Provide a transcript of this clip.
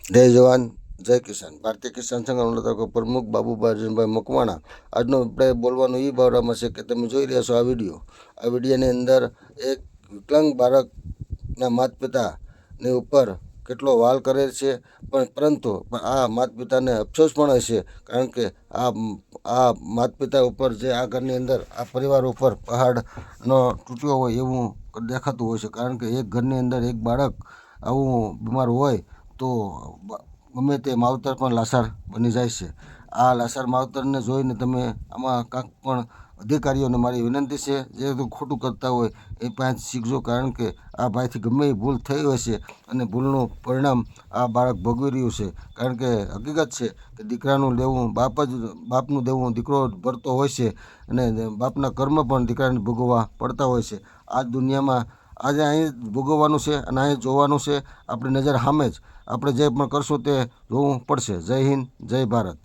જય જવાન જય કિસાન. ભારતીય કિસાન સંઘ પ્રમુખ બાબુભાઈ અર્જુનભાઈ મકવાણા. આજનો આપણે બોલવાનું એ બાબતમાં છે કે તમે જોઈ રહ્યા છો આ વિડીયોની અંદર એક વિકલાંગ બાળકના માતા પિતાની ઉપર કેટલો વાલ કરે છે, પરંતુ આ માતા પિતાને અફસોસ પણ હશે, કારણ કે આ માતા પિતા ઉપર જે આ ઘરની અંદર આ પરિવાર ઉપર પહાડનો તૂટ્યો હોય એવું દેખાતું હોય છે. કારણ કે એક ઘરની અંદર એક બાળક આવું બીમાર હોય તો ગમે તે માવતર પણ લાચાર બની જાય છે. આ લાચાર માવતરને જોઈને તમે આમાં કાંઈક પણ અધિકારીઓને મારી વિનંતી છે, જે ખોટું કરતા હોય એ પાસે શીખજો, કારણ કે આ ભાઈથી ગમે એ ભૂલ થઈ હોય છે અને ભૂલનું પરિણામ આ બાળક ભોગવી રહ્યું છે. કારણ કે હકીકત છે કે દીકરાનું લેવું બાપનું દેવું દીકરો ભરતો હોય છે, અને બાપના કર્મ પણ દીકરાને ભોગવવા પડતા હોય છે. આ દુનિયામાં આજે અહીં ભોગવવાનું છે અને અહીં જોવાનું છે. આપણી નજર સામે જ આપણે જે પણ કરશું તે જોવું પડશે. જય હિન્દ, જય ભારત.